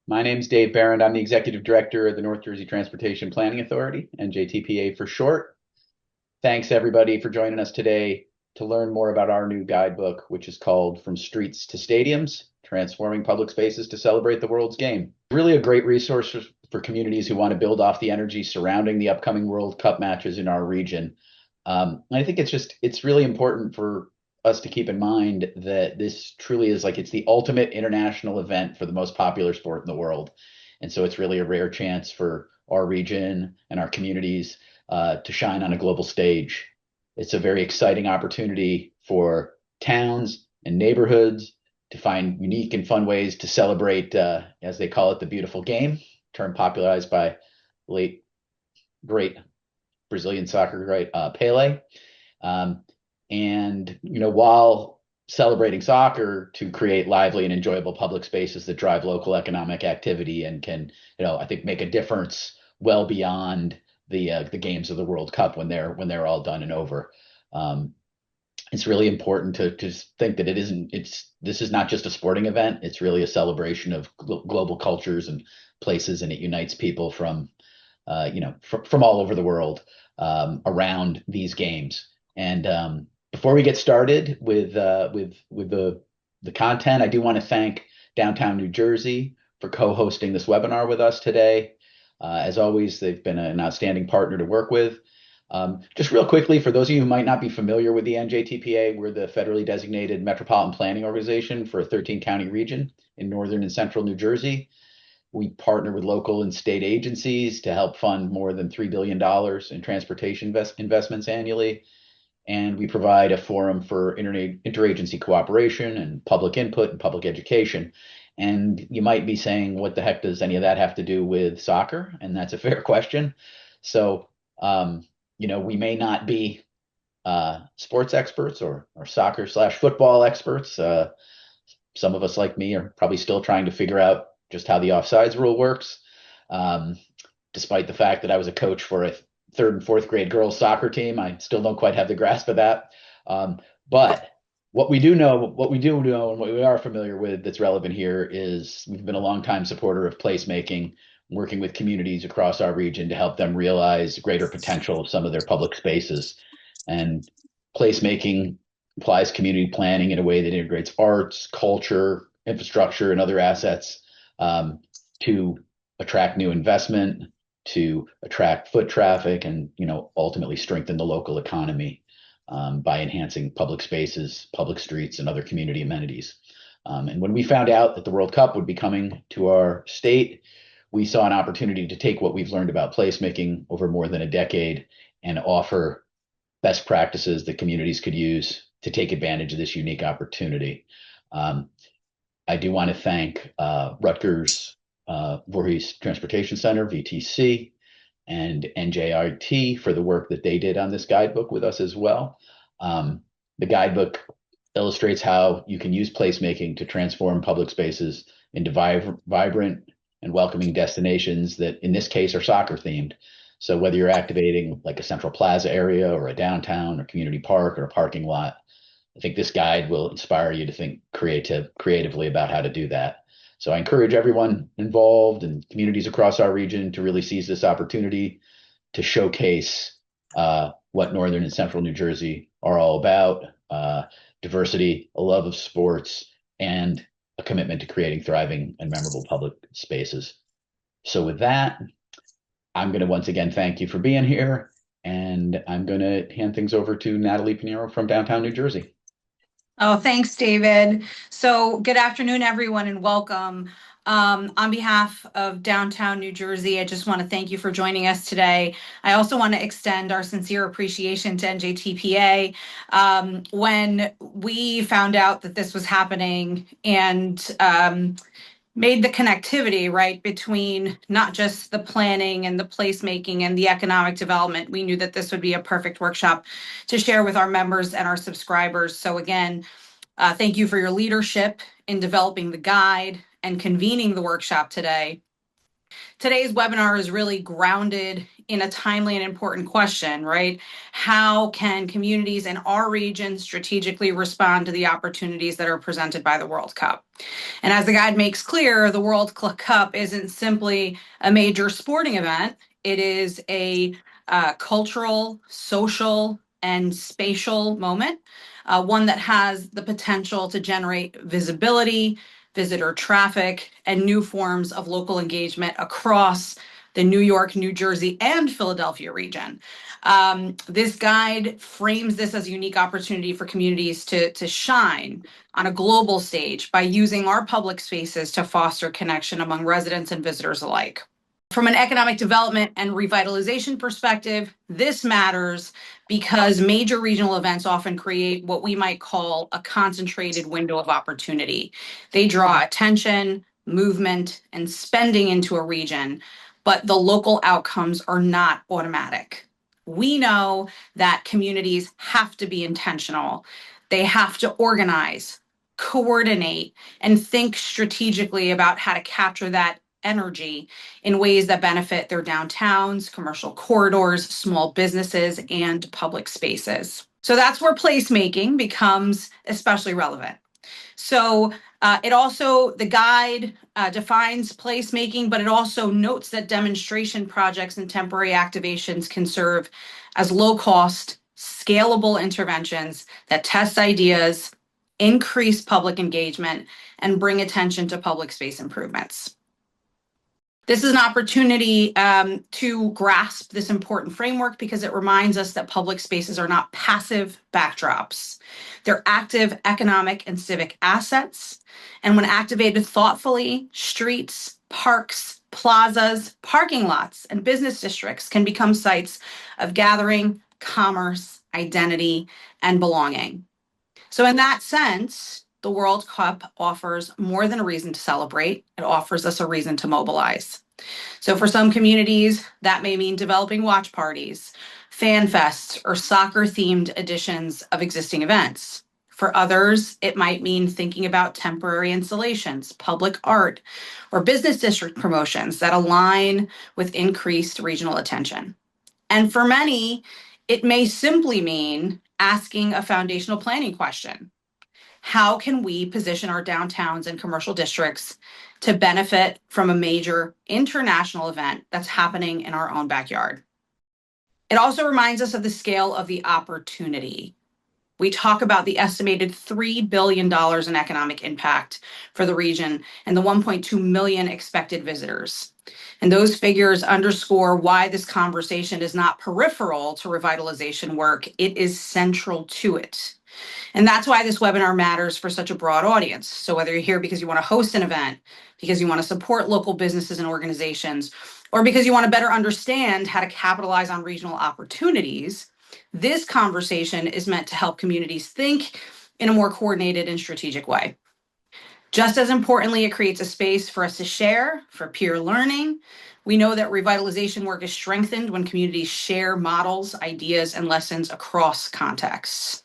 My name's Dave Barron. I'm the Executive Director of the North Jersey Transportation Planning Authority, NJTPA for short. Thanks, everybody, for joining us today to learn more about our new guidebook, which is called From Streets to Stadiums, Transforming Public Spaces to Celebrate the World's Game. Really a great resource for communities who want to build off the energy surrounding the upcoming World Cup matches in our region. I think it's really important for us to keep in mind that this truly is it's the ultimate international event for the most popular sport in the world. And so it's really a rare chance for our region and our communities to shine on a global stage. It's a very exciting opportunity for towns and neighborhoods to find unique and fun ways to celebrate, as they call it, the beautiful game, term popularized by late great Brazilian soccer great Pele. And while celebrating soccer to create lively and enjoyable public spaces that drive local economic activity and can, I think make a difference well beyond the games of the World Cup when they're all done and over. It's really important to think that this is not just a sporting event. It's really a celebration of global cultures and places, and it unites people from all over the world around these games. And before we get started with the content, I do want to thank Downtown New Jersey for co-hosting this webinar with us today. As always, they've been an outstanding partner to work with. Just real quickly, for those of you who might not be familiar with the NJTPA, we're the federally designated metropolitan planning organization for a 13-county region in northern and central New Jersey. We partner with local and state agencies to help fund more than $3 billion in transportation investments annually. And we provide a forum for interagency cooperation and public input and public education. And you might be saying, what the heck does any of that have to do with soccer? And that's a fair question. So, we may not be sports experts or soccer/football experts. Some of us, like me, are probably still trying to figure out just how the offsides rule works, despite the fact that I was a coach for a third and fourth grade girls soccer team. I still don't quite have the grasp of that. But what we do know, and what we are familiar with that's relevant here is we've been a longtime supporter of placemaking, working with communities across our region to help them realize greater potential of some of their public spaces. And placemaking applies community planning in a way that integrates arts, culture, infrastructure, and other assets to attract new investment, to attract foot traffic, and ultimately strengthen the local economy by enhancing public spaces, public streets, and other community amenities. And when we found out that the World Cup would be coming to our state, we saw an opportunity to take what we've learned about placemaking over more than a decade and offer best practices that communities could use to take advantage of this unique opportunity. I do want to thank Rutgers Voorhees Transportation Center, VTC, and NJIT for the work that they did on this guidebook with us as well. The guidebook illustrates how you can use placemaking to transform public spaces into vibrant and welcoming destinations that, in this case, are soccer themed. So whether you're activating like a central plaza area or a downtown or community park or a parking lot, I think this guide will inspire you to think creatively about how to do that. So I encourage everyone involved and communities across our region to really seize this opportunity to showcase what Northern and Central New Jersey are all about, diversity, a love of sports, and a commitment to creating thriving and memorable public spaces. So with that, I'm going to once again thank you for being here, and I'm going to hand things over to Natalie Pinheiro from Downtown New Jersey. Oh, thanks, David. So good afternoon, everyone, and welcome. On behalf of Downtown New Jersey, I just want to thank you for joining us today. I also want to extend our sincere appreciation to NJTPA. When we found out that this was happening and made the connectivity, right, between not just the planning and the placemaking and the economic development, we knew that this would be a perfect workshop to share with our members and our subscribers. So again, thank you for your leadership in developing the guide and convening the workshop today. Today's webinar is really grounded in a timely and important question, right? How can communities in our region strategically respond to the opportunities that are presented by the World Cup? And as the guide makes clear, the World Cup isn't simply a major sporting event, it is a cultural, social, and spatial moment, one that has the potential to generate visibility, visitor traffic, and new forms of local engagement across the New York, New Jersey, and Philadelphia region. This guide frames this as a unique opportunity for communities to shine on a global stage by using our public spaces to foster connection among residents and visitors alike. From an economic development and revitalization perspective, this matters because major regional events often create what we might call a concentrated window of opportunity. They draw attention, movement, and spending into a region, but the local outcomes are not automatic. We know that communities have to be intentional. They have to organize, coordinate, and think strategically about how to capture that energy in ways that benefit their downtowns, commercial corridors, small businesses, and public spaces. So that's where placemaking becomes especially relevant. So the guide defines placemaking, but it also notes that demonstration projects and temporary activations can serve as low cost, scalable interventions that test ideas, increase public engagement, and bring attention to public space improvements. This is an opportunity to grasp this important framework because it reminds us that public spaces are not passive backdrops. They're active economic and civic assets. And when activated thoughtfully, streets, parks, plazas, parking lots, and business districts can become sites of gathering, commerce, identity, and belonging. So, in that sense, the World Cup offers more than a reason to celebrate, it offers us a reason to mobilize. So, for some communities, that may mean developing watch parties, fan fests, or soccer themed editions of existing events. For others, it might mean thinking about temporary installations, public art, or business district promotions that align with increased regional attention. And for many, it may simply mean asking a foundational planning question. How can we position our downtowns and commercial districts to benefit from a major international event that's happening in our own backyard? It also reminds us of the scale of the opportunity. We talk about the estimated $3 billion in economic impact for the region and the 1.2 million expected visitors. And those figures underscore why this conversation is not peripheral to revitalization work, it is central to it. And that's why this webinar matters for such a broad audience. So whether you're here because you want to host an event, because you want to support local businesses and organizations, or because you want to better understand how to capitalize on regional opportunities, this conversation is meant to help communities think in a more coordinated and strategic way. Just as importantly, it creates a space for us to share, for peer learning. We know that revitalization work is strengthened when communities share models, ideas, and lessons across contexts.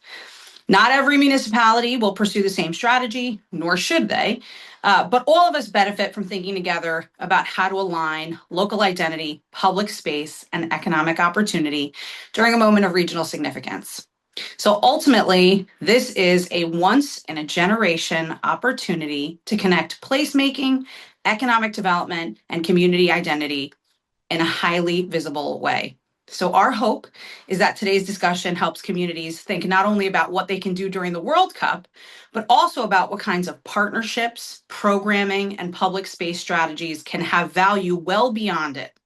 Not every municipality will pursue the same strategy, nor should they, but all of us benefit from thinking together about how to align local identity, public space, and economic opportunity during a moment of regional significance. So ultimately, this is a once in a generation opportunity to connect placemaking, economic development, and community identity in a highly visible way. So our hope is that today's discussion helps communities think not only about what they can do during the World Cup, but also about what kinds of partnerships, programming, and public space strategies can have value well beyond it.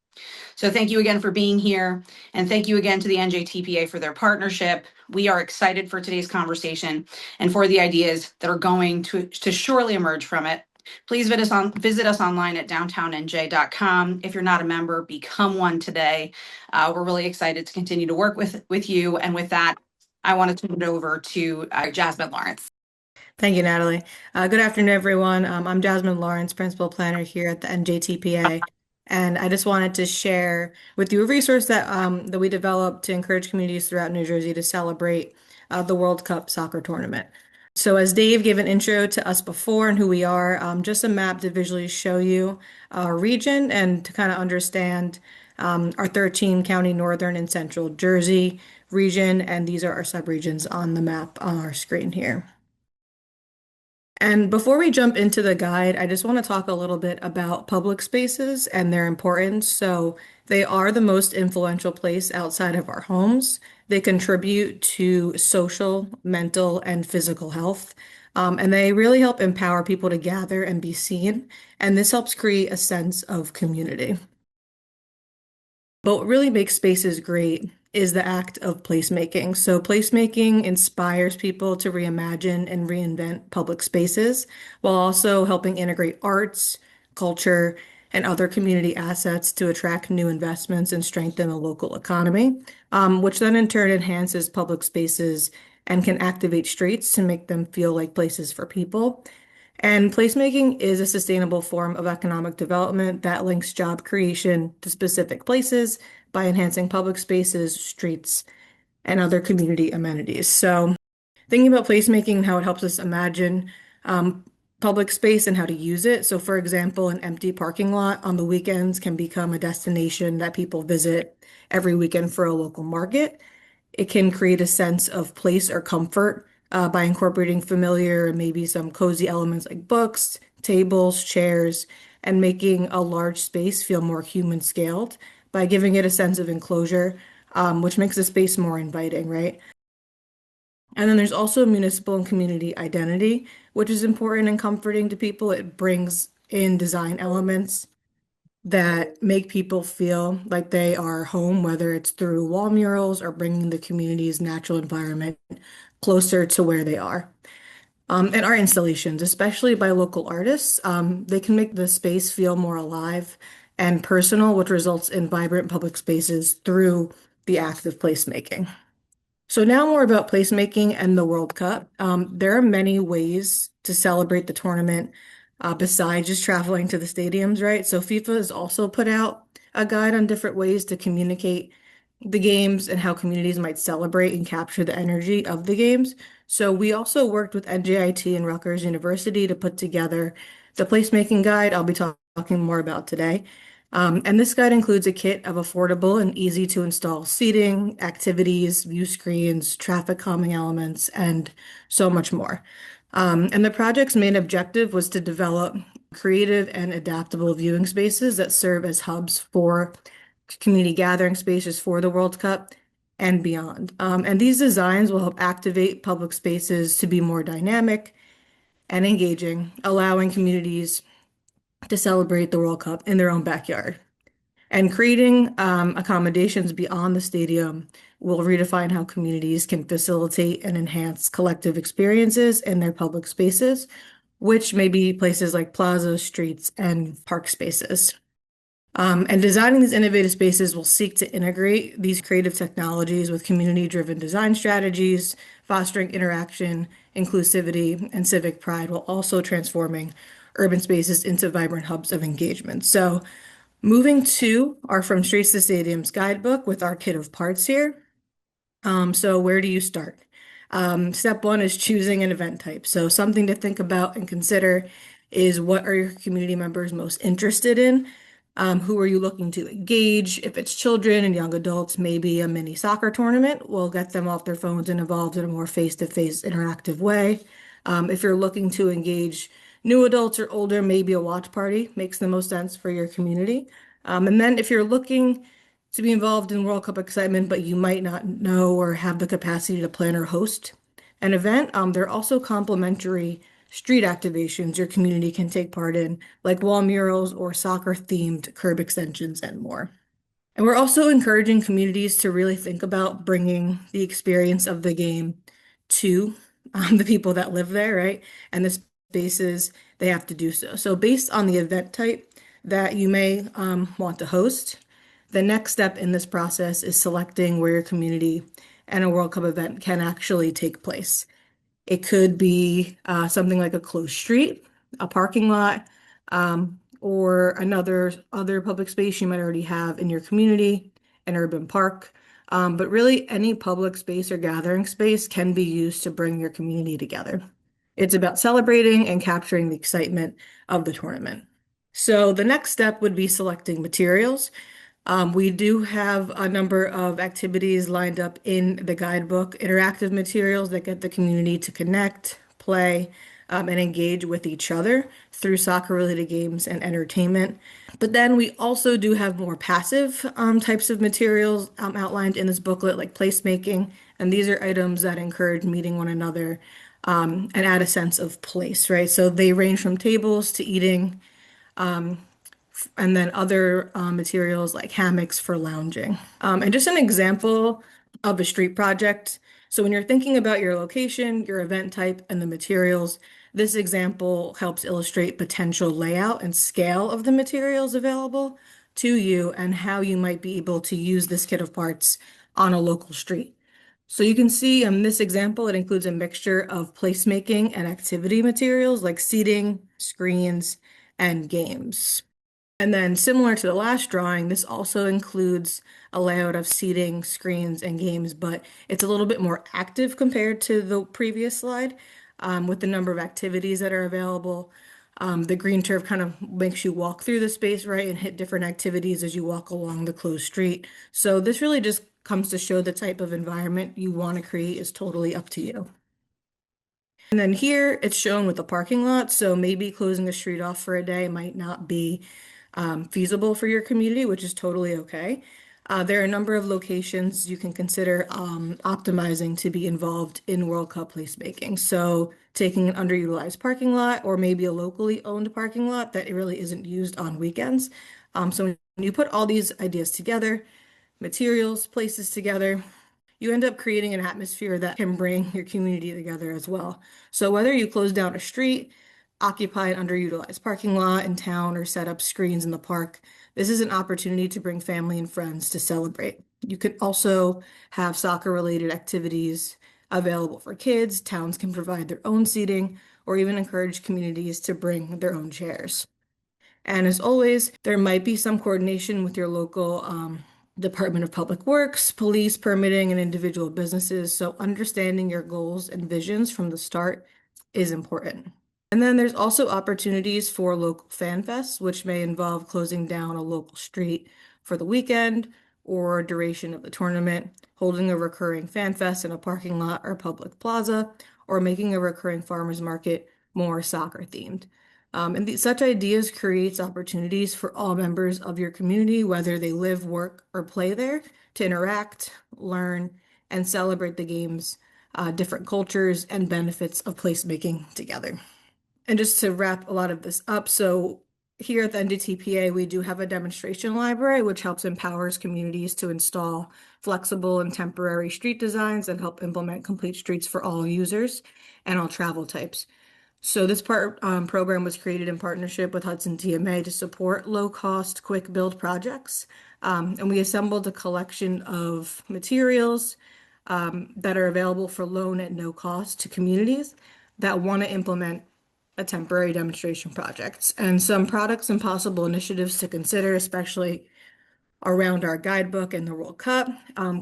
So thank you again for being here, and thank you again to the NJTPA for their partnership. We are excited for today's conversation and for the ideas that are going to surely emerge from it. Please visit us online at downtownnj.com. If you're not a member, become one today. We're really excited to continue to work with you. And with that, I want to turn it over to Jasmine Lawrence. Thank you, Natalie. Good afternoon, everyone. I'm Jasmine Lawrence, Principal Planner here at the NJTPA. And I just wanted to share with you a resource that we developed to encourage communities throughout New Jersey to celebrate the World Cup soccer tournament. So as Dave gave an intro to us before and who we are, just a map to visually show you our region and to kind of understand our 13 county northern and central Jersey region. And these are our subregions on the map on our screen here. And before we jump into the guide, I just want to talk a little bit about public spaces and their importance. So they are the most influential place outside of our homes. They contribute to social, mental, and physical health. And they really help empower people to gather and be seen. And this helps create a sense of community. But what really makes spaces great is the act of placemaking. So, placemaking inspires people to reimagine and reinvent public spaces while also helping integrate arts, culture, and other community assets to attract new investments and strengthen the local economy, which then in turn enhances public spaces and can activate streets to make them feel like places for people. And placemaking is a sustainable form of economic development that links job creation to specific places by enhancing public spaces, streets, and other community amenities. So, thinking about placemaking and how it helps us imagine um, public space and how to use it. So, for example, an empty parking lot on the weekends can become a destination that people visit every weekend for a local market. It can create a sense of place or comfort by incorporating familiar and maybe some cozy elements like books, tables, chairs, and making a large space feel more human scaled by giving it a sense of enclosure, which makes the space more inviting, right? And then there's also municipal and community identity, which is important and comforting to people. It brings in design elements that make people feel like they are home, whether it's through wall murals or bringing the community's natural environment closer to where they are. And art installations, especially by local artists, they can make the space feel more alive and personal, which results in vibrant public spaces through the act of placemaking. So now more about placemaking and the World Cup. There are many ways to celebrate the tournament besides just traveling to the stadiums, right? So FIFA has also put out a guide on different ways to communicate the games and how communities might celebrate and capture the energy of the games. So we also worked with NJIT and Rutgers University to put together the placemaking guide I'll be talking more about today. And this guide includes a kit of affordable and easy to install seating, activities, view screens, traffic calming elements, and so much more. And the project's main objective was to develop creative and adaptable viewing spaces that serve as hubs for community gathering spaces for the World Cup and beyond. And these designs will help activate public spaces to be more dynamic and engaging, allowing communities to celebrate the World Cup in their own backyard. And creating accommodations beyond the stadium will redefine how communities can facilitate and enhance collective experiences in their public spaces, which may be places like plazas, streets, and park spaces. And designing these innovative spaces will seek to integrate these creative technologies with community-driven design strategies, fostering interaction, inclusivity, and civic pride, while also transforming urban spaces into vibrant hubs of engagement. So moving to our From Streets to Stadiums guidebook with our kit of parts here. So where do you start? Step one is choosing an event type. So something to think about and consider is what are your community members most interested in? Who are you looking to engage? If it's children and young adults, maybe a mini soccer tournament will get them off their phones and involved in a more face-to-face interactive way. If you're looking to engage new adults or older, maybe a watch party makes the most sense for your community. And then if you're looking to be involved in World Cup excitement, but you might not know or have the capacity to plan or host an event, there are also complimentary street activations your community can take part in, like wall murals or soccer-themed curb extensions and more. And we're also encouraging communities to really think about bringing the experience of the game to the people that live there, right? And the spaces they have to do so. So based on the event type that you may want to host, the next step in this process is selecting where your community and a World Cup event can actually take place. It could be something like a closed street, a parking lot, or another other public space you might already have in your community, an urban park. But really, any public space or gathering space can be used to bring your community together. It's about celebrating and capturing the excitement of the tournament. So the next step would be selecting materials. We do have a number of activities lined up in the guidebook, interactive materials that get the community to connect, play, and engage with each other through soccer-related games and entertainment. But then we also do have more passive types of materials outlined in this booklet, like placemaking. And these are items that encourage meeting one another and add a sense of place, right? So they range from tables to eating and then other materials like hammocks for lounging. And just an example of a street project. So when you're thinking about your location, your event type, and the materials, this example helps illustrate potential layout and scale of the materials available to you and how you might be able to use this kit of parts on a local street. So you can see in this example, it includes a mixture of placemaking and activity materials like seating, screens, and games. And then similar to the last drawing, this also includes a layout of seating, screens, and games, but it's a little bit more active compared to the previous slide with the number of activities that are available. The green turf kind of makes you walk through the space, right, and hit different activities as you walk along the closed street. So this really just comes to show the type of environment you want to create is totally up to you. And then here it's shown with the parking lot. So maybe closing a street off for a day might not be feasible for your community, which is totally okay. There are a number of locations you can consider optimizing to be involved in World Cup placemaking. So taking an underutilized parking lot or maybe a locally owned parking lot that really isn't used on weekends. So when you put all these ideas together, materials, places together, you end up creating an atmosphere that can bring your community together as well. So whether you close down a street, occupy an underutilized parking lot in town, or set up screens in the park, this is an opportunity to bring family and friends to celebrate. You could also have soccer-related activities available for kids. Towns can provide their own seating or even encourage communities to bring their own chairs. And as always, there might be some coordination with your local Department of Public Works, police, permitting, and individual businesses. So understanding your goals and visions from the start is important. And then there's also opportunities for local fan fests, which may involve closing down a local street for the weekend or duration of the tournament, holding a recurring fan fest in a parking lot or public plaza, or making a recurring farmers market more soccer themed. Such ideas creates opportunities for all members of your community, whether they live, work, or play there, to interact, learn, and celebrate the games, different cultures, and benefits of placemaking together. And just to wrap a lot of this up, so here at the NJTPA, we do have a demonstration library, which helps empowers communities to install flexible and temporary street designs and help implement complete streets for all users and all travel types. So this program was created in partnership with Hudson TMA to support low-cost, quick-build projects. And we assembled a collection of materials that are available for loan at no cost to communities that want to implement a temporary demonstration projects. And some products and possible initiatives to consider, especially around our guidebook and the World Cup,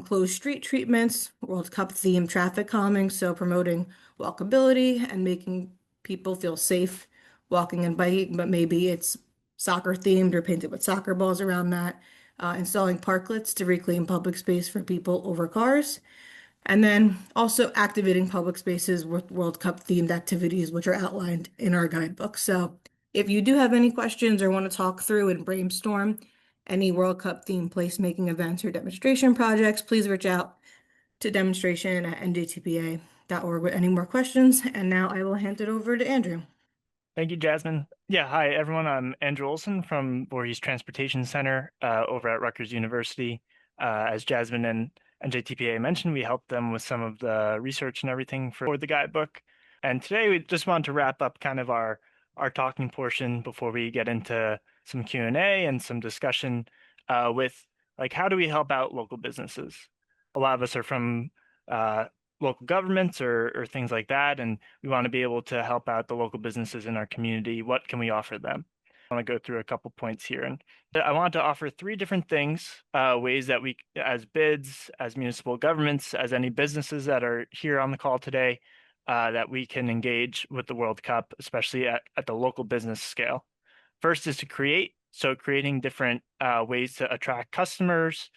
closed street treatments, World Cup themed traffic calming, so promoting walkability and making people feel safe walking and biking, but maybe it's soccer themed or painted with soccer balls around that, installing parklets to reclaim public space for people over cars. And then also activating public spaces with World Cup themed activities, which are outlined in our guidebook. So if you do have any questions or want to talk through and brainstorm any World Cup themed placemaking events or demonstration projects, please reach out to demonstration@njtpa.org with any more questions. And now I will hand it over to Andrew. Thank you, Jasmine. Yeah, hi, everyone. I'm Andrew Olson from Voorhees Transportation Center over at Rutgers University. As Jasmine and NJTPA mentioned, we helped them with some of the research and everything for the guidebook. And today we just want to wrap up kind of our talking portion before we get into some Q&A and some discussion with like how do we help out local businesses? A lot of us are from local governments or things like that, and we want to be able to help out the local businesses in our community. What can we offer them? I want to go through a couple points here, and I want to offer three different things, ways that we, as BIDs, as municipal governments, as any businesses that are here on the call today, that we can engage with the World Cup, especially at the local business scale. First is to create. So creating different ways to attract customers,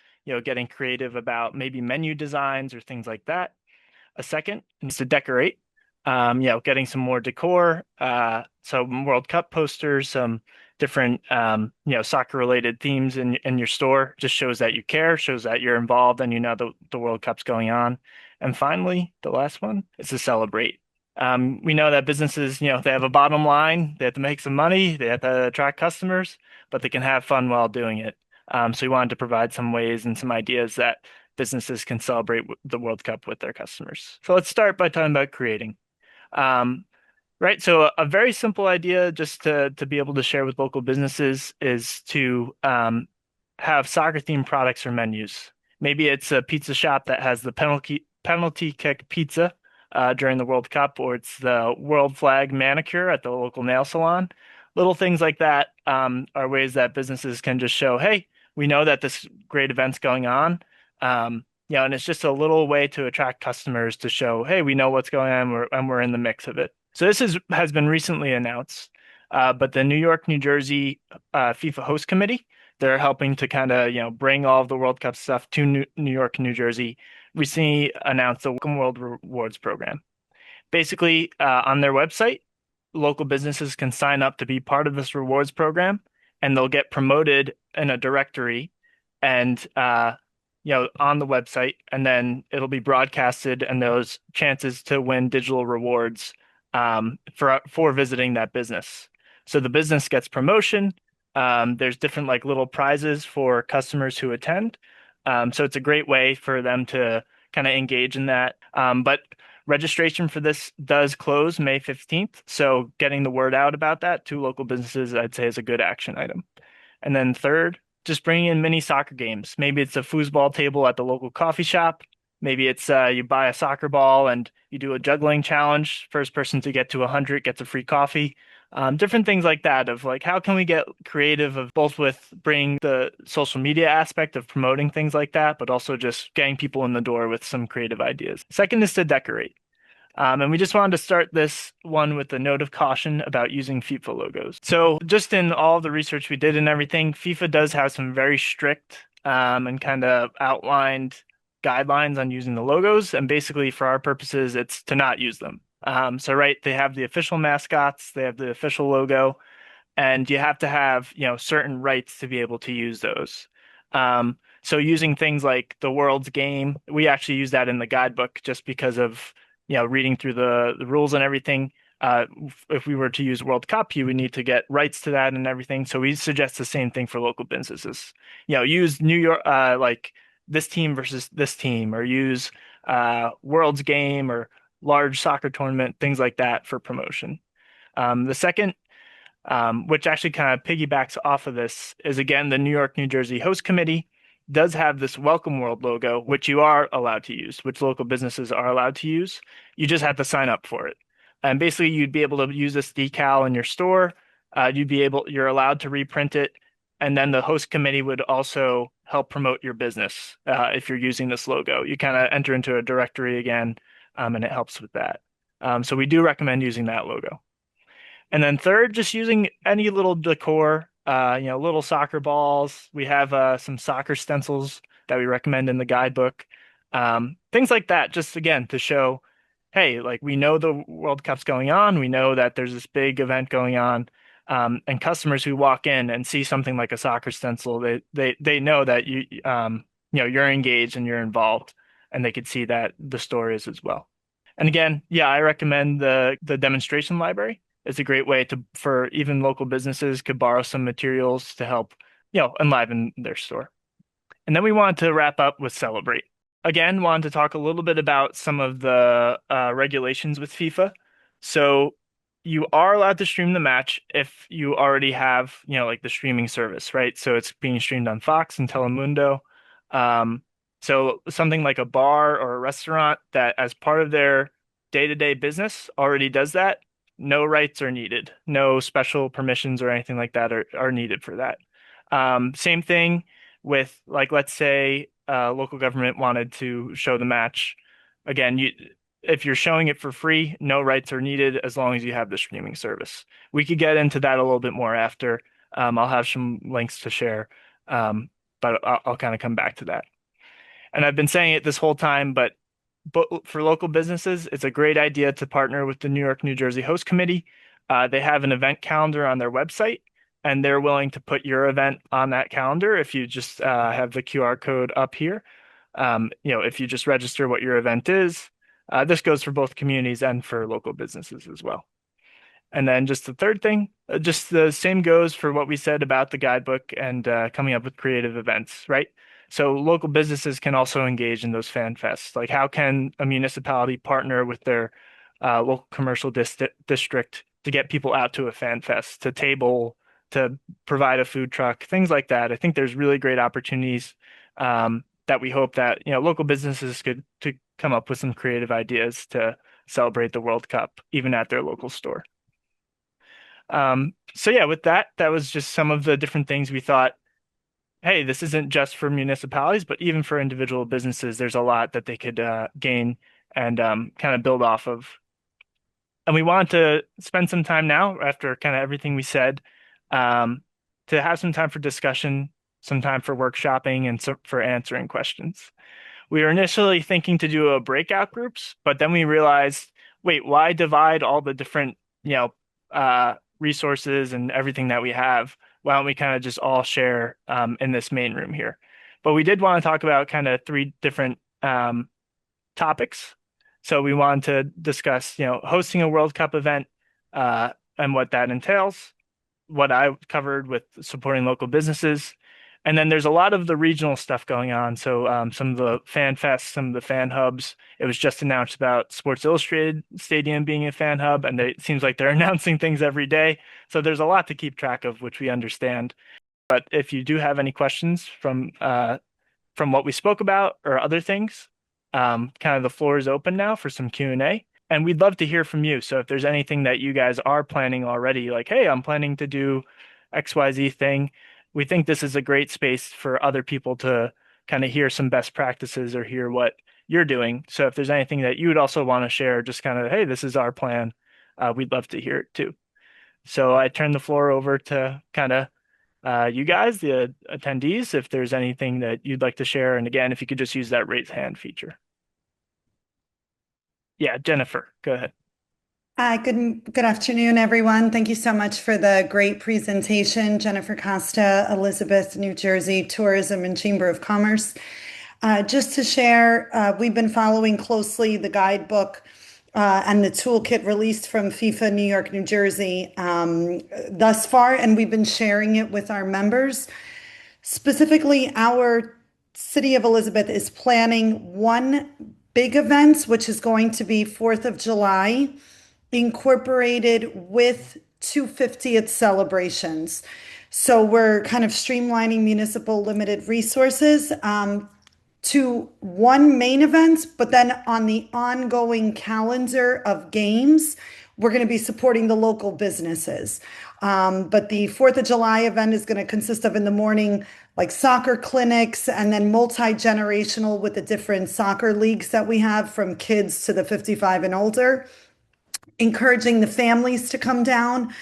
getting creative about maybe menu designs or things like that. A second is to decorate, getting some more decor, some World Cup posters, some different, soccer related themes in your store. Just shows that you care, shows that you're involved and you know the World Cup's going on. And finally, the last one is to celebrate. We know that businesses, they have a bottom line, they have to make some money, they have to attract customers, but they can have fun while doing it. So we wanted to provide some ways and some ideas that businesses can celebrate the World Cup with their customers. So let's start by talking about creating. Right. So a very simple idea just to be able to share with local businesses is to have soccer themed products or menus. Maybe it's a pizza shop that has the penalty kick pizza during the World Cup, or it's the world flag manicure at the local nail salon. Little things like that are ways that businesses can just show, hey, we know that this great event's going on. And it's just a little way to attract customers to show, hey, we know what's going on and we're in the mix of it. So this has been recently announced, but the New York, New Jersey FIFA host committee, they're helping to kind of, bring all of the World Cup stuff to New York, New Jersey. Recently announced the Welcome World Rewards program. Basically, on their website, local businesses can sign up to be part of this rewards program, and they'll get promoted in a directory and on the website, and then it'll be broadcasted and those chances to win digital rewards for visiting that business. So the business gets promotion. There's different like little prizes for customers who attend. So it's a great way for them to kind of engage in that. But registration for this does close May 15th. So getting the word out about that to local businesses, I'd say, is a good action item. And then third, just bringing in mini soccer games. Maybe it's a foosball table at the local coffee shop. Maybe it's you buy a soccer ball and you do a juggling challenge. First person to get to 100 gets a free coffee. Different things like that of like, how can we get creative of both with bringing the social media aspect of promoting things like that, but also just getting people in the door with some creative ideas. Second is to decorate. And we just wanted to start this one with a note of caution about using FIFA logos. So just in all the research we did and everything, FIFA does have some very strict and kind of outlined guidelines on using the logos. And basically for our purposes, it's to not use them. So right, they have the official mascots, they have the official logo, and you have to have, certain rights to be able to use those. So using things like the World's Game, we actually use that in the guidebook just because of reading through the rules and everything. If we were to use World Cup, you would need to get rights to that and everything. So we suggest the same thing for local businesses. Use New York, like this team versus this team, or use World's Game or large soccer tournament, things like that for promotion. The second, which actually kind of piggybacks off of this, is again the New York, New Jersey host committee does have this Welcome World logo, which you are allowed to use, which local businesses are allowed to use. You just have to sign up for it. And basically, you'd be able to use this decal in your store. You're allowed to reprint it. And then the host committee would also help promote your business if you're using this logo. You kind of enter into a directory again, and it helps with that. So we do recommend using that logo. And then third, just using any little decor, little soccer balls. We have some soccer stencils that we recommend in the guidebook. Things like that, just again, to show, hey, like we know the World Cup's going on. We know that there's this big event going on. And customers who walk in and see something like a soccer stencil, they know that you're engaged and you're involved, and they could see that the store is as well. And again, I recommend the demonstration library. It's a great way for even local businesses could borrow some materials to help, enliven their store. And then we wanted to wrap up with celebrate. Again, wanted to talk a little bit about some of the regulations with FIFA. So you are allowed to stream the match if you already have, like the streaming service, right? So it's being streamed on Fox and Telemundo. So something like a bar or a restaurant that as part of their day-to-day business already does that, no rights are needed. No special permissions or anything like that are needed for that. Same thing with, like, let's say local government wanted to show the match. Again, if you're showing it for free, no rights are needed as long as you have the streaming service. We could get into that a little bit more after. I'll have some links to share, but I'll kind of come back to that. And I've been saying it this whole time, but for local businesses, it's a great idea to partner with the New York, New Jersey Host Committee. They have an event calendar on their website, and they're willing to put your event on that calendar if you just have the QR code up here. If you just register what your event is, this goes for both communities and for local businesses as well. And then just the third thing, just the same goes for what we said about the guidebook and coming up with creative events, right? So local businesses can also engage in those fan fests. Like how can a municipality partner with their local commercial district to get people out to a fan fest, to table, to provide a food truck, things like that. I think there's really great opportunities that we hope that local businesses could to come up with some creative ideas to celebrate the World Cup, even at their local store. So yeah, with that, that was just some of the different things we thought, hey, this isn't just for municipalities, but even for individual businesses, there's a lot that they could gain and kind of build off of. And we want to spend some time now, after kind of everything we said, to have some time for discussion, some time for workshopping, and for answering questions. We were initially thinking to do a breakout groups, but then we realized, wait, why divide all the different, resources and everything that we have? Why don't we kind of just all share in this main room here? But we did want to talk about kind of three different topics. So we wanted to discuss, hosting a World Cup event and what that entails, what I covered with supporting local businesses. And then there's a lot of the regional stuff going on. So some of the fan fests, some of the fan hubs. It was just announced about Sports Illustrated Stadium being a fan hub, and it seems like they're announcing things every day. So there's a lot to keep track of, which we understand. But if you do have any questions from what we spoke about or other things, kind of the floor is open now for some Q&A. And we'd love to hear from you. So if there's anything that you guys are planning already, like, hey, I'm planning to do XYZ thing, we think this is a great space for other people to kind of hear some best practices or hear what you're doing. So if there's anything that you would also want to share, just kind of, hey, this is our plan, we'd love to hear it too. So I turn the floor over to kind of you guys, the attendees, if there's anything that you'd like to share. And again, if you could just use that raise hand feature. Yeah, Jennifer, go ahead. Hi, good afternoon, everyone. Thank you so much for the great presentation. Jennifer Costa, Elizabeth, New Jersey Tourism and Chamber of Commerce. Just to share, we've been following closely the guidebook and the toolkit released from FIFA New York, New Jersey thus far, and we've been sharing it with our members. Specifically, our City of Elizabeth is planning one big event, which is going to be 4th of July, incorporated with 250th celebrations. So we're kind of streamlining municipal limited resources to one main event, but then on the ongoing calendar of games, we're going to be supporting the local businesses. But the 4th of July event is going to consist of in the morning, like soccer clinics, and then multi-generational with the different soccer leagues that we have from kids to the 55 and older, encouraging the families to come down.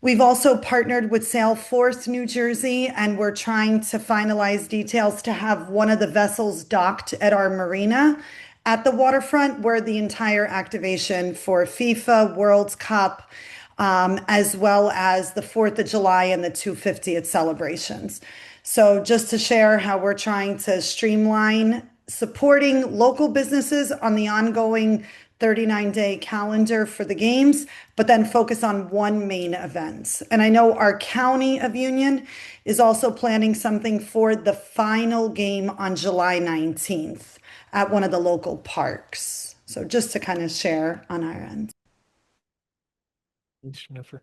We've also partnered with Sailforth, New Jersey, and we're trying to finalize details to have one of the vessels docked at our marina at the waterfront, where the entire activation for FIFA, World Cup, as well as the 4th of July and the 250th celebrations. So just to share how we're trying to streamline supporting local businesses on the ongoing 39-day calendar for the games, but then focus on one main event. And I know our County of Union is also planning something for the final game on July 19th at one of the local parks. So just to kind of share on our end. Thanks, Jennifer.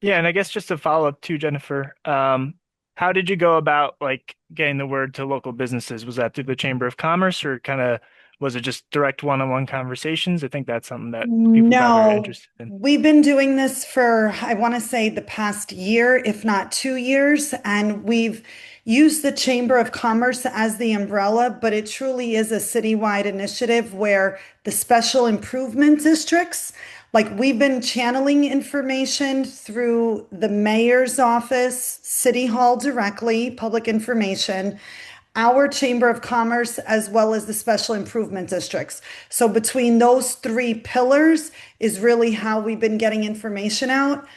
Yeah, and I guess just to follow up too, Jennifer, how did you go about like getting the word to local businesses? Was that through the Chamber of Commerce, or kind of Was it just direct one-on-one conversations? I think that's something that people probably are No, interested in. we've been doing this for, I want to say, the past year, if not 2 years, and we've used the Chamber of Commerce as the umbrella, but it truly is a citywide initiative where the special improvement districts, like we've been channeling information through the mayor's office, City Hall directly, public information, our Chamber of Commerce, as well as the special improvement districts. So between those three pillars is really how we've been getting information out.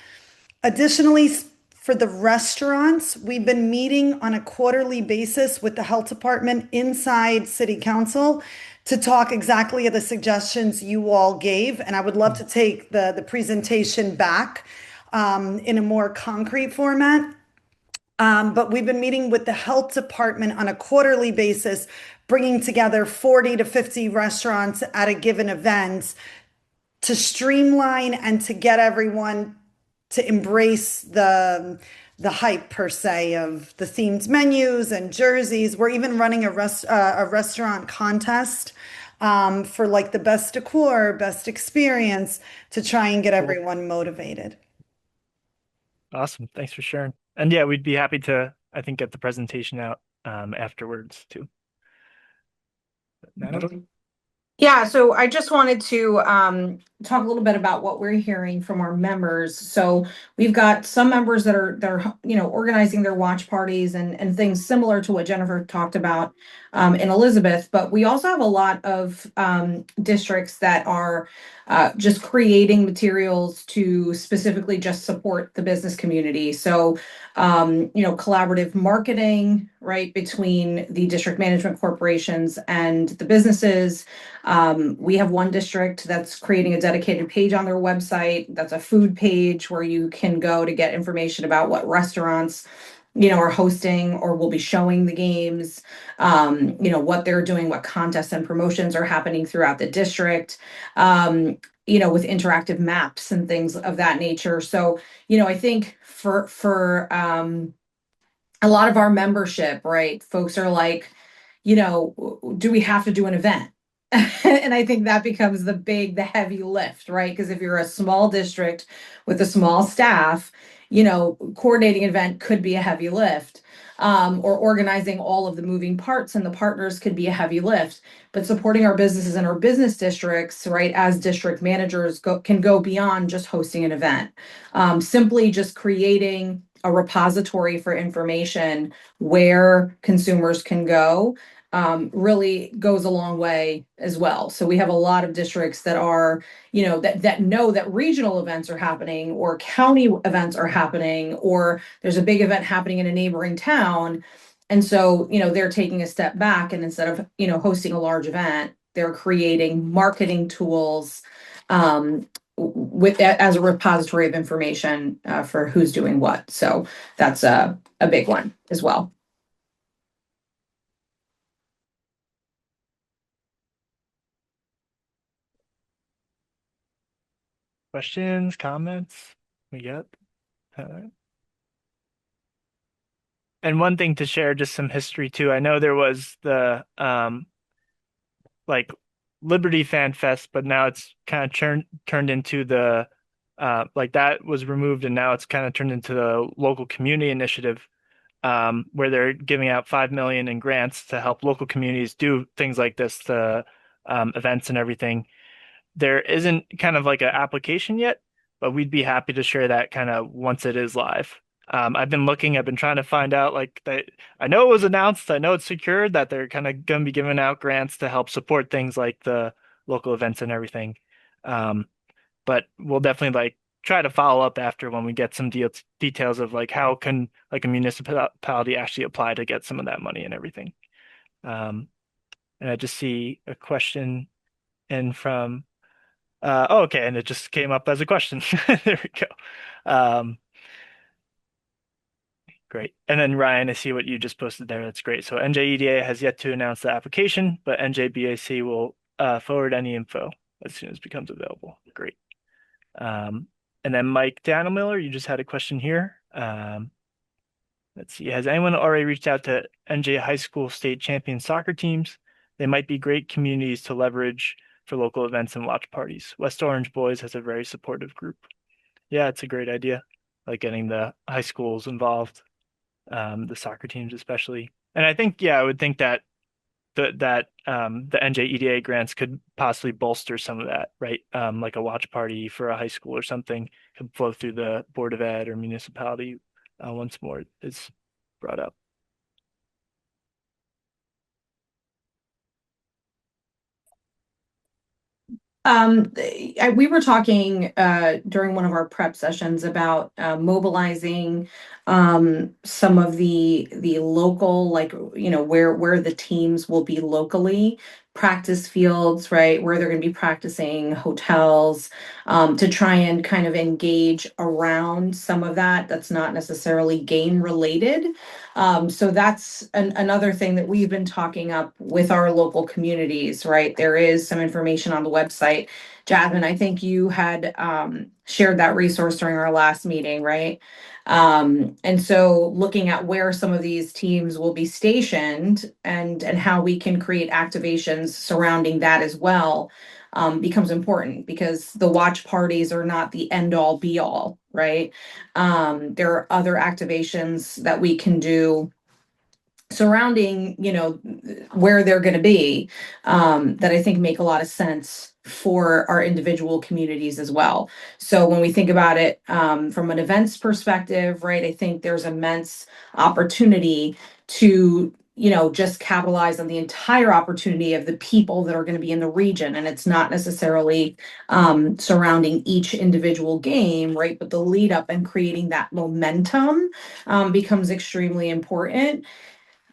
Additionally, for the restaurants, we've been meeting on a quarterly basis with the health department inside City Council to talk exactly of the suggestions you all gave. And I would love to take the presentation back in a more concrete format. But we've been meeting with the health department on a quarterly basis, bringing together 40 to 50 restaurants at a given event to streamline and to get everyone to embrace the hype per se of the themed menus and jerseys. We're even running a restaurant contest for like the best decor, best experience to try and get everyone motivated. Awesome. Thanks for sharing. And yeah, we'd be happy to, I think, get the presentation out afterwards too. Natalie? Yeah, so I just wanted to talk a little bit about what we're hearing from our members. So we've got some members that are organizing their watch parties and things similar to what Jennifer talked about in Elizabeth. But we also have a lot of districts that are just creating materials to specifically just support the business community. So collaborative marketing, right, between the district management corporations and the businesses. We have one district that's creating a dedicated page on their website. That's a food page where you can go to get information about what restaurants, are hosting or will be showing the games, what they're doing, what contests and promotions are happening throughout the district, with interactive maps and things of that nature. So, I think for a lot of our membership, right, folks are like, do we have to do an event? And I think that becomes the heavy lift, right? Because if you're a small district with a small staff, coordinating an event could be a heavy lift. Or organizing all of the moving parts and the partners could be a heavy lift. But supporting our businesses and our business districts, right, as district managers can go beyond just hosting an event. Simply just creating a repository for information where consumers can go really goes a long way as well. So we have a lot of districts that are, that know that regional events are happening or county events are happening, or there's a big event happening in a neighboring town. And so, they're taking a step back, and instead of, hosting a large event, they're creating marketing tools with as a repository of information for who's doing what. So that's a big one as well. Questions, comments? We got? And one thing to share, just some history too. I know there was the like Liberty Fan Fest, but now it's kind of turned into the like that was removed, and now it's kind of turned into the local community initiative, where they're giving out 5 million in grants to help local communities do things like this, the events and everything. There isn't kind of like an application yet, but we'd be happy to share that kind of once it is live. I've been trying to find out like that. I know it was announced, I know it's secured that they're kind of going to be giving out grants to help support things like the local events and everything. But we'll definitely like try to follow up after when we get some details of like how can like a municipality actually apply to get some of that money and everything. And I just see a question in from okay, and it just came up as a question. There we go. Great. And then Ryan, I see what you just posted there. That's great. So NJEDA has yet to announce the application, but NJBAC will forward any info as soon as it becomes available. Great. And then Mike Dannemiller, you just had a question here. Let's see. Has anyone already reached out to NJ high school state champion soccer teams? They might be great communities to leverage for local events and watch parties. West Orange Boys has a very supportive group. Yeah, it's a great idea, like getting the high schools involved, the soccer teams especially. And I think, yeah, I would think that the NJEDA grants could possibly bolster some of that, right? Like a watch party for a high school or something could flow through the Board of Ed or municipality once more is brought up. We were talking during one of our prep sessions about mobilizing some of the local, like where the teams will be locally, practice fields, right, where they're going to be practicing, hotels, to try and kind of engage around some of that. That's not necessarily game related. So that's another thing that we've been talking up with our local communities, right? There is some information on the website. Jasmine, I think you had shared that resource during our last meeting, right? And so looking at where some of these teams will be stationed and how we can create activations surrounding that as well, becomes important because the watch parties are not the end all be all, right? There are other activations that we can do surrounding, where they're going to be, that I think make a lot of sense for our individual communities as well. So when we think about it from an events perspective, right, I think there's immense opportunity to just capitalize on the entire opportunity of the people that are going to be in the region. And it's not necessarily surrounding each individual game, right? But the lead up and creating that momentum becomes extremely important.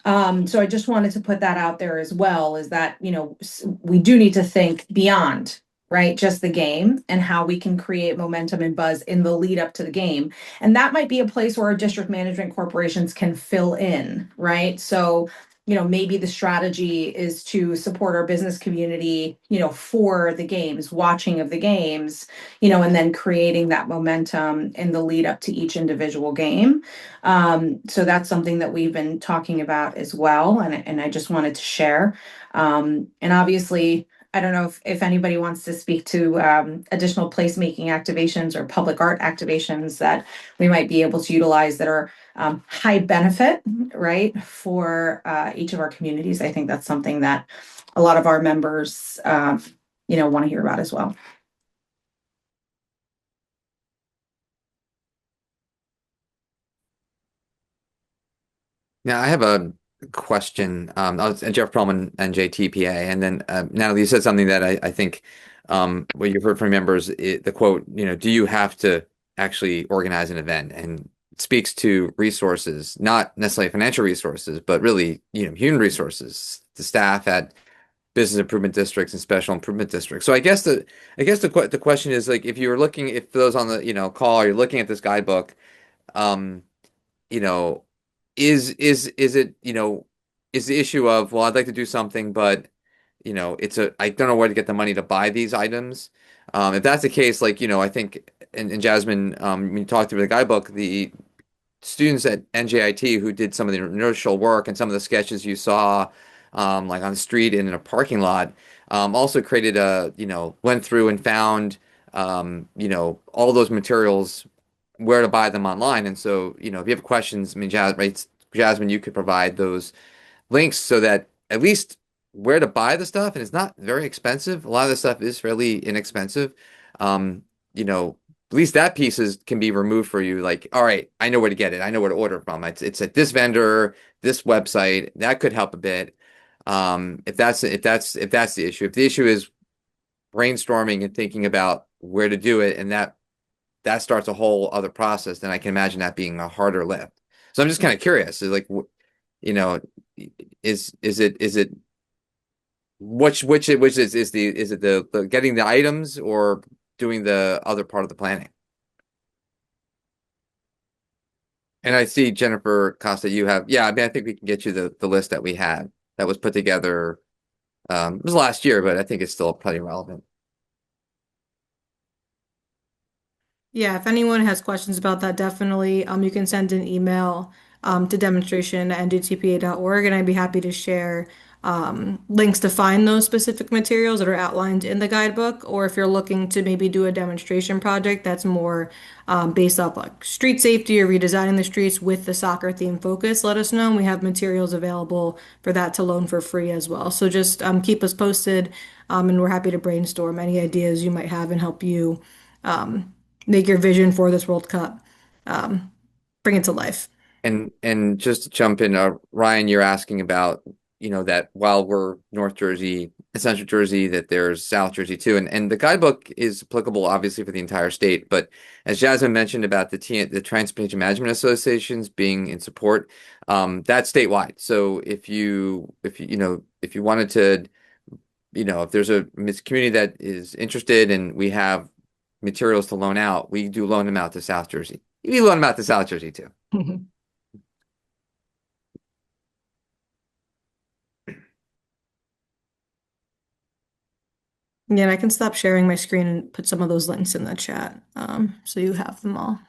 So I just wanted to put that out there as well, is that, we do need to think beyond, right? Just the game and how we can create momentum and buzz in the lead up to the game. And that might be a place where our district management corporations can fill in, right? So, maybe the strategy is to support our business community, for the games, watching of the games, and then creating that momentum in the lead up to each individual game. So that's something that we've been talking about as well, and I just wanted to share. And obviously, I don't know if anybody wants to speak to additional placemaking activations or public art activations that we might be able to utilize that are high benefit, right, for each of our communities. I think that's something that a lot of our members, want to hear about as well. Now, I have a question. I was Jeff Perlman, NJTPA, and then Natalie, you said something that I think what you've heard from members, the quote, do you have to actually organize an event? And it speaks to resources, not necessarily financial resources, but really, human resources, the staff at business improvement districts and special improvement districts. So I guess the question is like if you were looking, if those on the call, you're looking at this guidebook. Um, you know, is it, is the issue of, well, I'd like to do something, but I don't know where to get the money to buy these items. If that's the case, like, I think, and Jasmine, when you talked through the guidebook, the students at NJIT who did some of the initial work and some of the sketches you saw, like on the street and in a parking lot, also created went through and found, all those materials, where to buy them online. And so, if you have questions, I mean, Jasmine, you could provide those links so that at least where to buy the stuff, and it's not very expensive. A lot of the stuff is fairly inexpensive. Um, at least that can be removed for you. Like, all right, I know where to get it. I know where to order from. It's at this vendor, this website. That could help a bit. If that's the issue. If the issue is brainstorming and thinking about where to do it, and that starts a whole other process, then I can imagine that being a harder lift. So I'm just kind of curious, is like, you know, is it which is it the getting the items or doing the other part of the planning? And I see Jennifer Costa, you have, yeah, I mean, I think we can get you the list that we had that was put together. It was last year, but I think it's still pretty relevant. Yeah, if anyone has questions about that, definitely you can send an email to demonstration@njtpa.org, and I'd be happy to share links to find those specific materials that are outlined in the guidebook, or if you're looking to maybe do a demonstration project that's more based off like street safety or redesigning the streets with the soccer theme focus, let us know. And we have materials available for that to loan for free as well. So just keep us posted, and we're happy to brainstorm any ideas you might have and help you make your vision for this World Cup, bring it to life. And just to jump in, Ryan, you're asking about, that while we're North Jersey, Central Jersey, that there's South Jersey too, and the guidebook is applicable obviously for the entire state. But as Jasmine mentioned about the Transportation Management Associations being in support, that's statewide. So if you wanted to, if there's a community that is interested and we have materials to loan out, we do loan them out to South Jersey. We loan them out to South Jersey too. Yeah, and I can stop sharing my screen and put some of those links in the chat, so you have them all.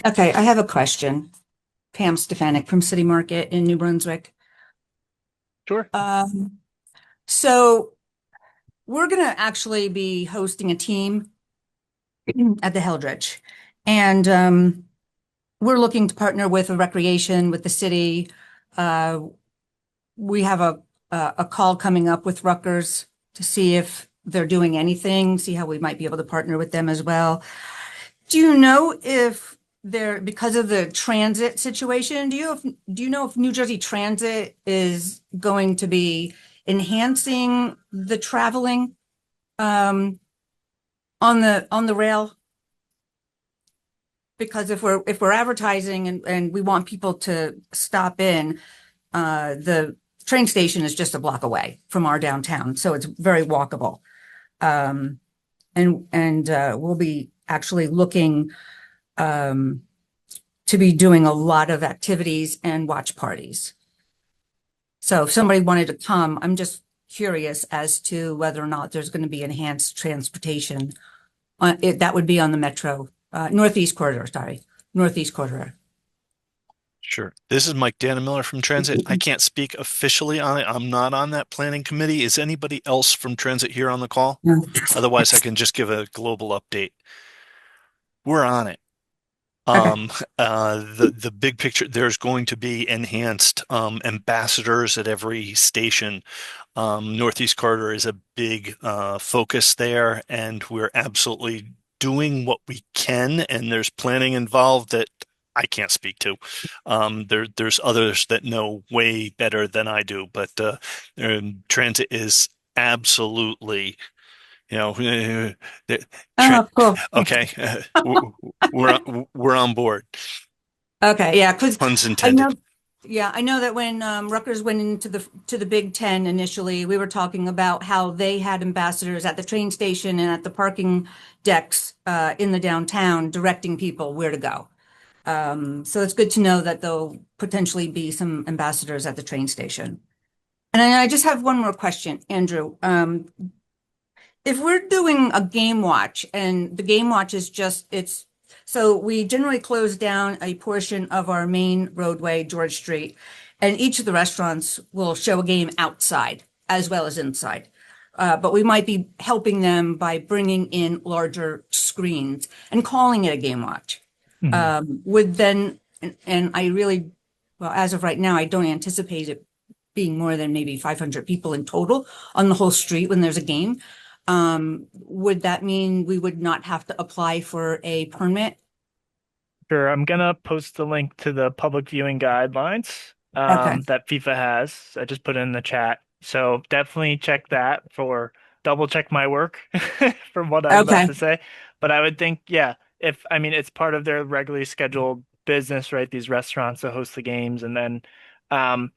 Okay, I have a question. Pam Stefanik from City Market in New Brunswick. Sure. So we're going to actually be hosting a team at the Heldrich, and we're looking to partner with a recreation with the city. We have a call coming up with Rutgers to see if they're doing anything, see how we might be able to partner with them as well. Do you know if they're, because of the transit situation, do you know if New Jersey Transit is going to be enhancing the traveling on the rail? Because if we're advertising and we want people to stop in, the train station is just a block away from our downtown, so it's very walkable. And we'll be actually looking to be doing a lot of activities and watch parties. So if somebody wanted to come, I'm just curious as to whether or not there's going to be enhanced transportation. That would be on the Metro Northeast Corridor, Northeast Corridor. Sure. This is Mike Dannemiller from Transit. I can't speak officially on it. I'm not on that planning committee. Is anybody else from Transit here on the call? No. Otherwise, I can just give a global update. We're on it. Okay. The big picture, there's going to be enhanced ambassadors at every station. Northeast Corridor is a big focus there, and we're absolutely doing what we can, and there's planning involved that I can't speak to. There's others that know way better than I do, but Transit is absolutely, Oh, cool. okay, we're on board. Okay, yeah, because Puns I intended. know, yeah, I know that when Rutgers went into the Big Ten initially, we were talking about how they had ambassadors at the train station and at the parking decks in the downtown directing people where to go. So it's good to know that there'll potentially be some ambassadors at the train station. And I just have one more question, Andrew. If we're doing a game watch and the game watch is so we generally close down a portion of our main roadway, George Street, and each of the restaurants will show a game outside as well as inside. But we might be helping them by bringing in larger screens and calling it a game watch. Would then, and I really, well, as of right now, I don't anticipate it being more than maybe 500 people in total on the whole street when there's a game. Would that mean we would not have to apply for a permit? Sure. I'm gonna post the link to the public viewing guidelines Okay. that FIFA has. I just put it in the chat. So definitely check that for double check my work from what I'm about Okay. to say. But I would think, yeah, I mean, it's part of their regularly scheduled business, right? These restaurants that host the games. And then um,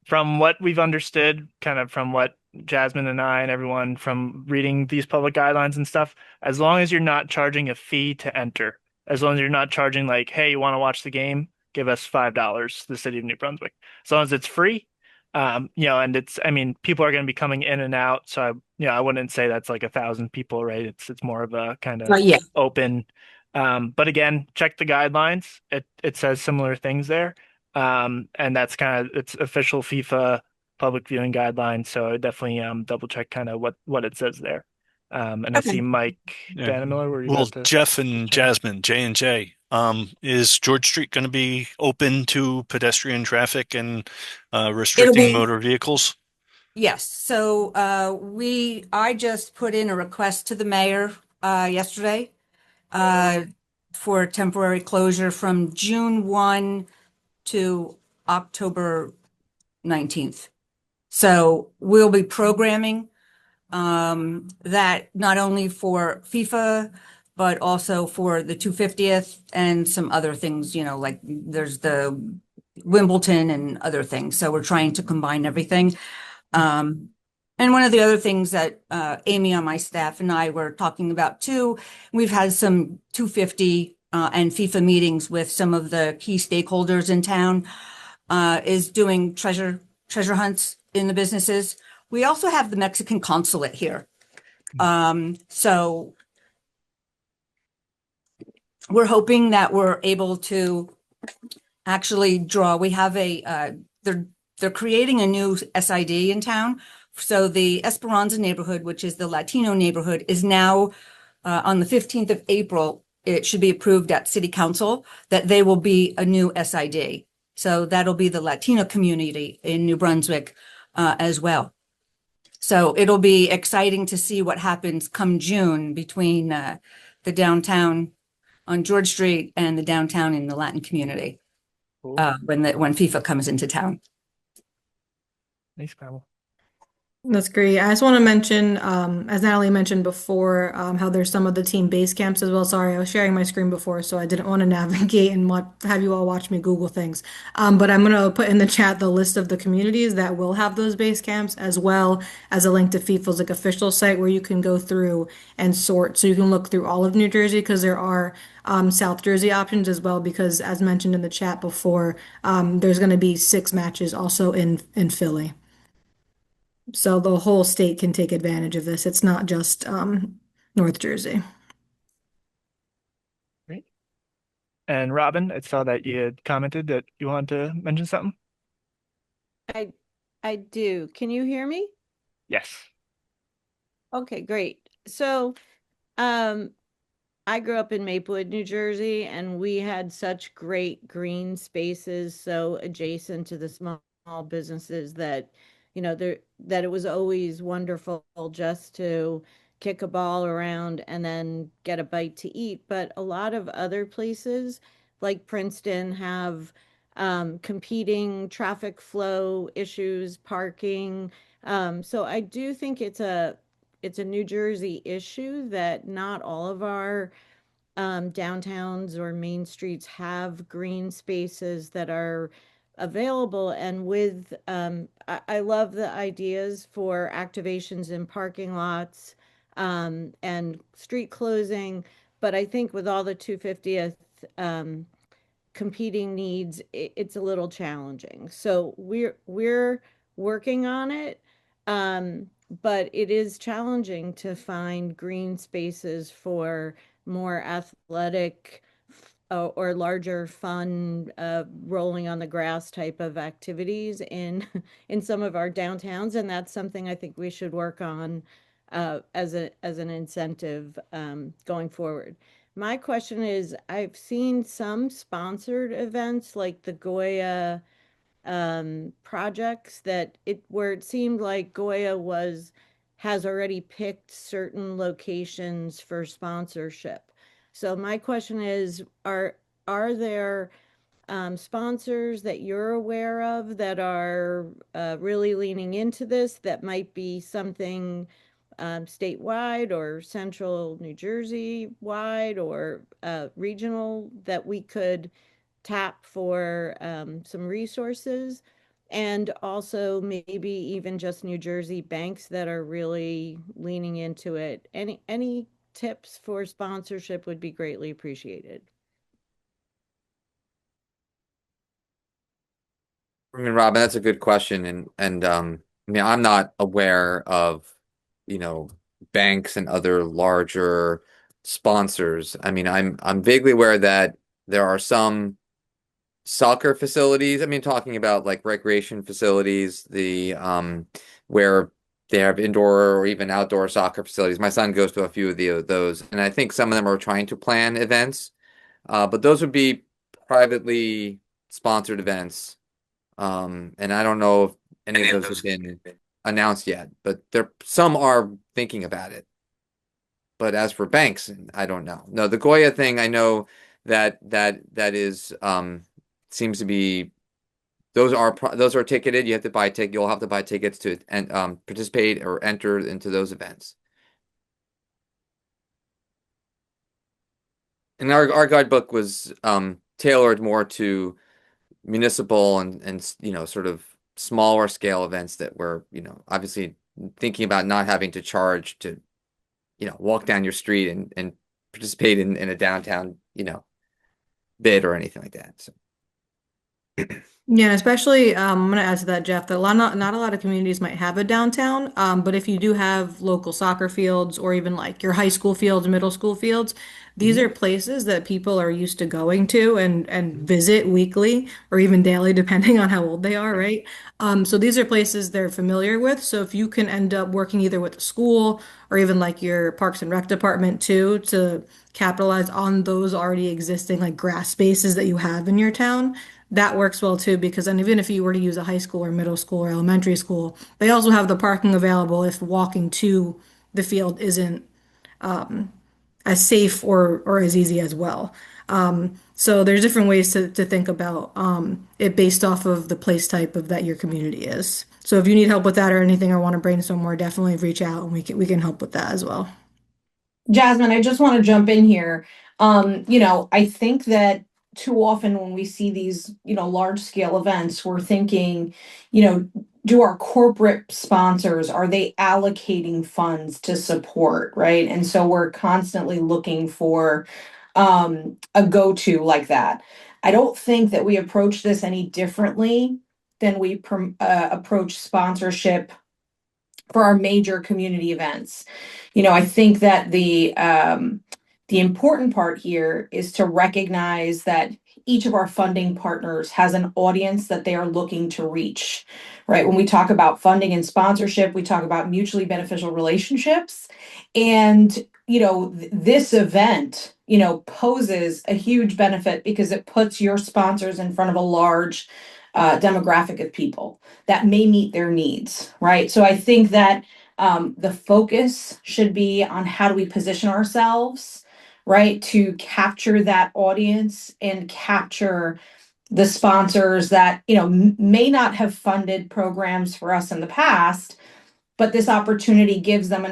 from what we've understood, kind of from what Jasmine and I and everyone from reading these public guidelines and stuff, as long as you're not charging a fee to enter, as long as you're not charging like, hey, you want to watch the game? Give us $5, the city of New Brunswick. As long as it's free, And I mean, people are going to be coming in and out. So I wouldn't say that's like 1,000 people, right? It's more of a kind of Yeah. open. But again, check the guidelines. It says similar things there. And that's kind of it's official FIFA public viewing guidelines. So I definitely double check kind of what it says there. And I see Okay. Mike Yeah. Vandermiller, were you Well, about to Jeff and chat? Jasmine, J&J, is George Street going to be open to pedestrian traffic and It'll restricting be, motor vehicles? yes. So I just put in a request to the mayor yesterday uh, for temporary closure from June 1 to October 19th. So we'll be programming that not only for FIFA, but also for the 250th and some other things, like there's the Wimbledon and other things. So we're trying to combine everything. And one of the other things that Amy on my staff and I were talking about too, we've had some 250 and FIFA meetings with some of the key stakeholders in town, is doing treasure hunts in the businesses. We also have the Mexican consulate here. So we're hoping that we're able to actually draw. We have they're creating a new SID in town. So the Esperanza neighborhood, which is the Latino neighborhood, is now on the 15th of April. It should be approved at City Council that they will be a new SID. So that'll be the Latino community in New Brunswick as well. So it'll be exciting to see what happens come June between the downtown on George Street and the downtown in the Latin community Cool. when FIFA comes into town. Thanks, Pavel. That's great. I just want to mention, as Natalie mentioned before, how there's some of the team base camps as well. Sorry, I was sharing my screen before, so I didn't want to navigate and have you all watch me Google things. But I'm going to put in the chat the list of the communities that will have those base camps, as well as a link to FIFA's like official site where you can go through and sort. So you can look through all of New Jersey because there are South Jersey options as well. Because as mentioned in the chat before, there's going to be 6 matches also in Philly. So the whole state can take advantage of this. It's not just North Jersey. Great. And Robin, I saw that you had commented that you wanted to mention something. I do. Can you hear me? Yes. Okay, great. So, I grew up in Maplewood, New Jersey, and we had such great green spaces so adjacent to the small businesses that, that it was always wonderful just to kick a ball around and then get a bite to eat. But a lot of other places, like Princeton, have competing traffic flow issues, parking. So I do think it's a New Jersey issue that not all of our downtowns or main streets have green spaces that are available. And I love the ideas for activations in parking lots and street closing. But I think with all the 250th competing needs, it's a little challenging. So we're working on it. But it is challenging to find green spaces for more athletic or larger fun rolling on the grass type of activities in in some of our downtowns, and that's something I think we should work on as an incentive going forward. My question is, I've seen some sponsored events like the Goya projects where it seemed like Goya has already picked certain locations for sponsorship. So my question is, are there sponsors that you're aware of that are really leaning into this that might be something statewide or central New Jersey wide or regional that we could tap for some resources? And also maybe even just New Jersey banks that are really leaning into it. Any tips for sponsorship would be greatly appreciated. I mean, Robin, that's a good question, and I mean, I'm not aware of, you know, banks and other larger sponsors. I mean, I'm vaguely aware that there are some soccer facilities. I mean, talking about like recreation facilities, where they have indoor or even outdoor soccer facilities. My son goes to a few of those, and I think some of them are trying to plan events, but those would be privately sponsored events. And I don't know if any of those have been announced yet, but some are thinking about it. But as for banks, I don't know. No, the Goya thing, I know that is seems to be those are ticketed. You have to buy ticket. You'll have to buy tickets to and participate or enter into those events. And our guidebook was tailored more to municipal and you know, sort of smaller scale events that were, you know, obviously thinking about not having to charge to, you know, walk down your street and participate in a downtown, you know, bid or anything like that. So Yeah, especially I'm gonna add to that, Jeff, that not a lot of communities might have a downtown. But if you do have local soccer fields or even like your high school fields, middle school fields, these Mhm. are places that people are used to going to and visit weekly or even daily, depending on how old they are, right? So these are places they're familiar with. So if you can end up working either with the school or even like your Parks and Rec department too, to capitalize on those already existing like grass spaces that you have in your town, that works well too, because then even if you were to use a high school or middle school or elementary school, they also have the parking available if walking to the field isn't as safe or as easy as well. So there's different ways to think about it based off of the place type of that your community is. So if you need help with that or anything or want to brainstorm more, definitely reach out and we can help with that as well. Jasmine, I just want to jump in here. I think that too often when we see these, large scale events, we're thinking, do our corporate sponsors, are they allocating funds to support, right? And so we're constantly looking for a go-to like that. I don't think that we approach this any differently than we approach sponsorship for our major community events. I think that the important part here is to recognize that each of our funding partners has an audience that they are looking to reach, right? When we talk about funding and sponsorship, we talk about mutually beneficial relationships. And, this event, poses a huge benefit because it puts your sponsors in front of a large demographic of people that may meet their needs, right? So I think that the focus should be on how do we position ourselves, right, to capture that audience and capture the sponsors that may not have funded programs for us in the past, but this opportunity gives them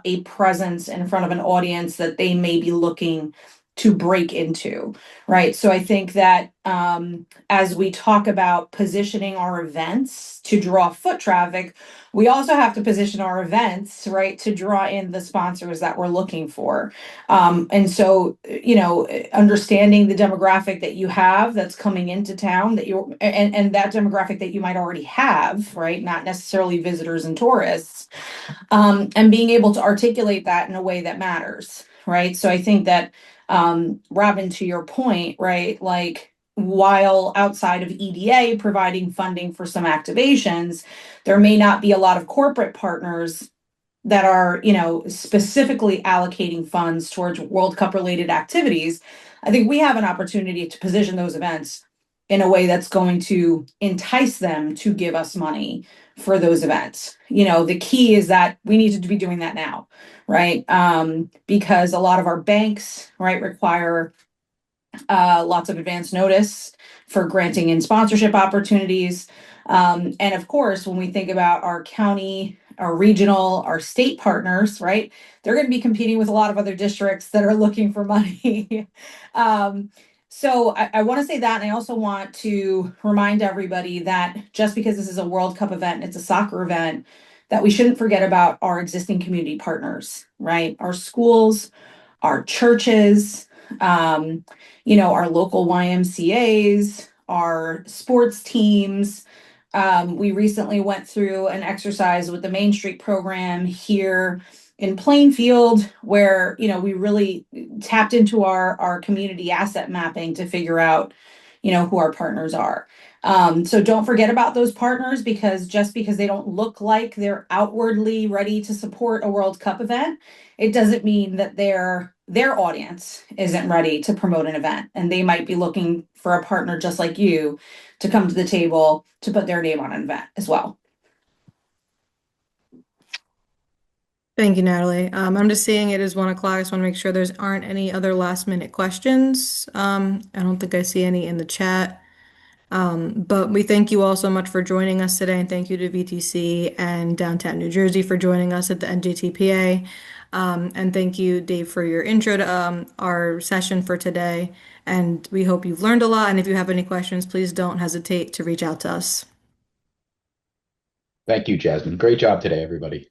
a presence in front of an audience that they may be looking to break into, right? So I think that as we talk about positioning our events to draw foot traffic, we also have to position our events, right, to draw in the sponsors that we're looking for. And so, understanding the demographic that you have that's coming into town and that demographic that you might already have, right, not necessarily visitors and tourists, and being able to articulate that in a way that matters, right? So I think that, Robin, to your point, right, like while outside of EDA providing funding for some activations, there may not be a lot of corporate partners that are, specifically allocating funds towards World Cup related activities. I think we have an opportunity to position those events in a way that's going to entice them to give us money for those events. The key is that we need to be doing that now, right? Because a lot of our banks, right, require lots of advance notice for granting in sponsorship opportunities. And of course, when we think about our county, our regional, our state partners, right, they're going to be competing with a lot of other districts that are looking for money. So I want to say that, and I also want to remind everybody that just because this is a World Cup event and it's a soccer event, that we shouldn't forget about our existing community partners, right? Our schools, our churches, our local YMCA's, our sports teams. We recently went through an exercise with the Main Street program here in Plainfield, where we really tapped into our community asset mapping to figure out who our partners are. So don't forget about those partners, because just because they don't look like they're outwardly ready to support a World Cup event, it doesn't mean that their audience isn't ready to promote an event, and they might be looking for a partner just like you to come to the table to put their name on an event as well. Thank you, Natalie. I'm just seeing it is 1 o'clock. I just want to make sure there's aren't any other last minute questions. I don't think I see any in the chat. But we thank you all so much for joining us today, and thank you to VTC and Downtown New Jersey for joining us at the NJTPA. And thank you, Dave, for your intro to our session for today. And we hope you've learned a lot. And if you have any questions, please don't hesitate to reach out to us. Thank you, Jasmine. Great job today, everybody.